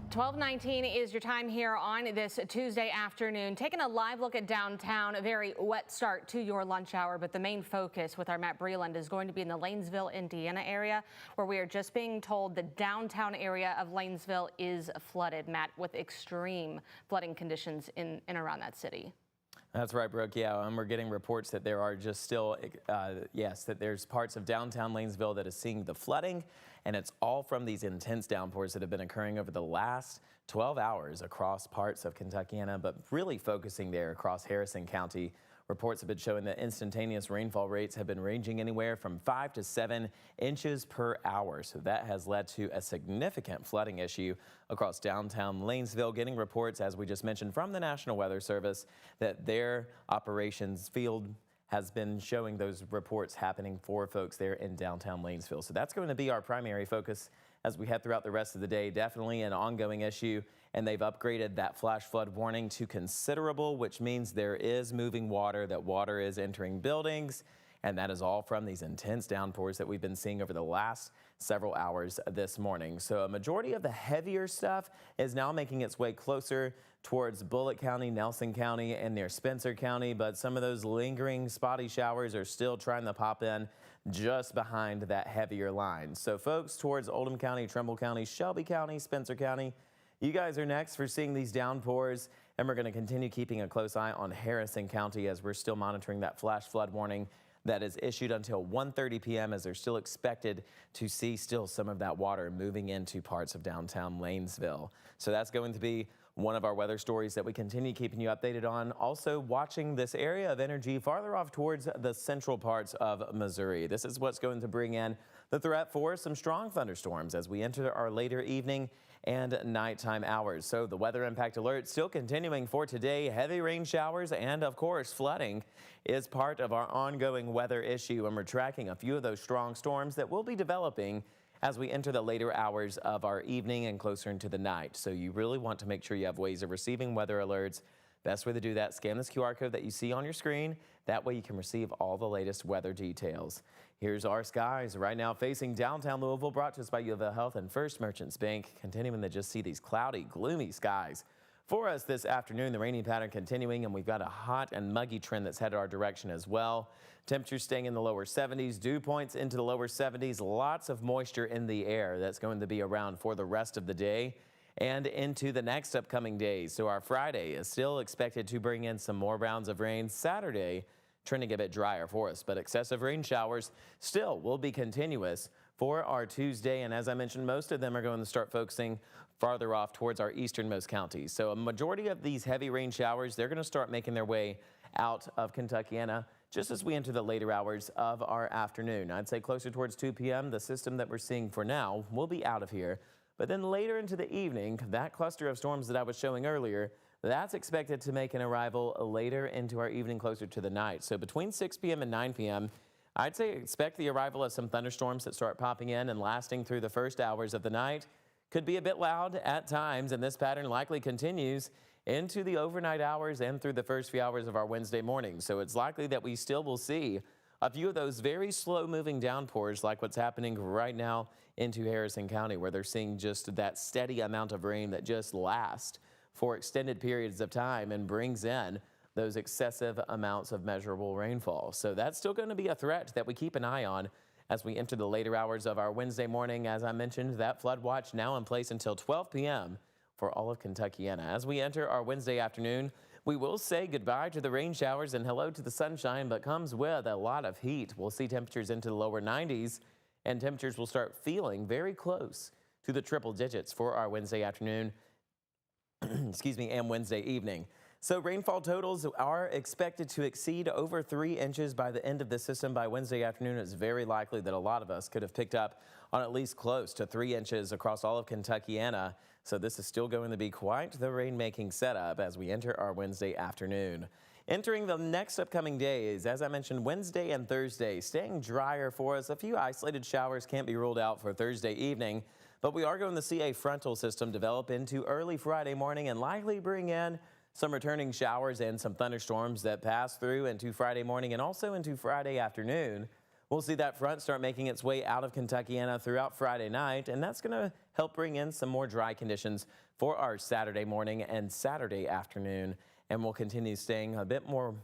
12:19 is your time here on this Tuesday afternoon. Taking a live look at downtown, a very wet start to your lunch hour, but the main focus with our Matt Breland is going to be in the Lanesville, Indiana area, where we are just being told the downtown area of Lanesville is flooded, Matt, with extreme flooding conditions in and around that city. That's right, Brooke. Yeah, and we're getting reports that there are just still, that there's parts of downtown Lanesville that is seeing the flooding, and it's all from these intense downpours that have been occurring over the last 12 hours across parts of Kentuckiana, but really focusing there across Harrison County. Reports have been showing that instantaneous rainfall rates have been ranging anywhere from 5 to 7 inches per hour. So that has led to a significant flooding issue across downtown Lanesville. Getting reports, as we just mentioned, from the National Weather Service that their operations field has been showing those reports happening for folks there in downtown Lanesville. So that's going to be our primary focus as we head throughout the rest of the day. Definitely an ongoing issue, and they've upgraded that flash flood warning to considerable, which means there is moving water, that water is entering buildings, and that is all from these intense downpours that we've been seeing over the last several hours this morning. So a majority of the heavier stuff is now making its way closer towards Bullitt County, Nelson County, and near Spencer County, but some of those lingering spotty showers are still trying to pop in just behind that heavier line. So folks towards Oldham County, Trumbull County, Shelby County, Spencer County, you guys are next for seeing these downpours, and we're going to continue keeping a close eye on Harrison County as we're still monitoring that flash flood warning that is issued until 1:30 p.m. as they're still expected to see still some of that water moving into parts of downtown Lanesville. So that's going to be one of our weather stories that we continue keeping you updated on. Also watching this area of energy farther off towards the central parts of Missouri. This is what's going to bring in the threat for some strong thunderstorms as we enter our later evening and nighttime hours. So the weather impact alert still continuing for today. Heavy rain showers and of course flooding is part of our ongoing weather issue, and we're tracking a few of those strong storms that will be developing as we enter the later hours of our evening and closer into the night. So you really want to make sure you have ways of receiving weather alerts. Best way to do that, scan this QR code that you see on your screen. That way you can receive all the latest weather details. Here's our skies right now facing downtown Louisville, brought to us by U of L Health and First Merchants Bank. Continuing to just see these cloudy, gloomy skies for us this afternoon. The rainy pattern continuing, and we've got a hot and muggy trend that's headed our direction as well. Temperatures staying in the lower 70s, dew points into the lower 70s, lots of moisture in the air that's going to be around for the rest of the day and into the next upcoming days. So our Friday is still expected to bring in some more rounds of rain. Saturday trending a bit drier for us, but excessive rain showers still will be continuous for our Tuesday. And as I mentioned, most of them are going to start focusing farther off towards our easternmost counties. So a majority of these heavy rain showers, they're going to start making their way out of Kentuckiana just as we enter the later hours of our afternoon. I'd say closer towards 2 p.m. the system that we're seeing for now will be out of here. But then later into the evening, that cluster of storms that I was showing earlier, that's expected to make an arrival later into our evening, closer to the night. So between 6 p.m. and 9 p.m., I'd say expect the arrival of some thunderstorms that start popping in and lasting through the first hours of the night. Could be a bit loud at times, and this pattern likely continues into the overnight hours and through the first few hours of our Wednesday morning. So it's likely that we still will see a few of those very slow moving downpours like what's happening right now into Harrison County, where they're seeing just that steady amount of rain that just lasts for extended periods of time and brings in those excessive amounts of measurable rainfall. So that's still going to be a threat that we keep an eye on as we enter the later hours of our Wednesday morning. As I mentioned, that flood watch now in place until 12 p.m. for all of Kentuckiana. As we enter our Wednesday afternoon, we will say goodbye to the rain showers and hello to the sunshine, but comes with a lot of heat. We'll see temperatures into the lower 90s, and temperatures will start feeling very close to the triple digits for our Wednesday afternoon, and Wednesday evening. So rainfall totals are expected to exceed over 3 inches by the end of the system by Wednesday afternoon. It's very likely that a lot of us could have picked up on at least close to 3 inches across all of Kentuckiana. So this is still going to be quite the rain-making setup as we enter our Wednesday afternoon. Entering the next upcoming days, as I mentioned, Wednesday and Thursday staying drier for us. A few isolated showers can't be ruled out for Thursday evening, but we are going to see a frontal system develop into early Friday morning and likely bring in some returning showers and some thunderstorms that pass through into Friday morning and also into Friday afternoon. We'll see that front start making its way out of Kentuckiana throughout Friday night, and that's going to help bring in some more dry conditions for our Saturday morning and Saturday afternoon. And we'll continue staying a bit more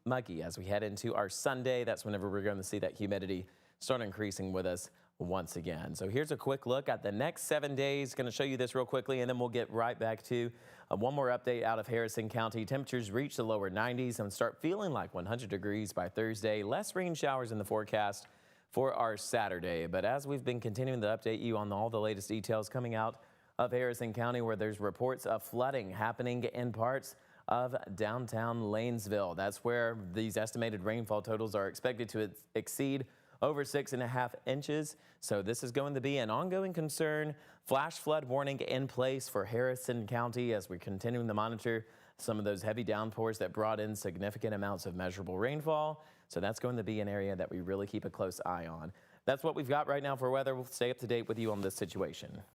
muggy as we head into our Sunday. That's whenever we're going to see that humidity start increasing with us once again. So here's a quick look at the next 7 days. Going to show you this real quickly, and then we'll get right back to one more update out of Harrison County. Temperatures reach the lower 90s and start feeling like 100 degrees by Thursday. Less rain showers in the forecast for our Saturday. But as we've been continuing to update you on all the latest details coming out of Harrison County, where there's reports of flooding happening in parts of downtown Lanesville. That's where these estimated rainfall totals are expected to exceed over 6.5 inches. So this is going to be an ongoing concern. Flash flood warning in place for Harrison County as we're continuing to monitor some of those heavy downpours that brought in significant amounts of measurable rainfall. So that's going to be an area that we really keep a close eye on. That's what we've got right now for weather. We'll stay up to date with you on this situation.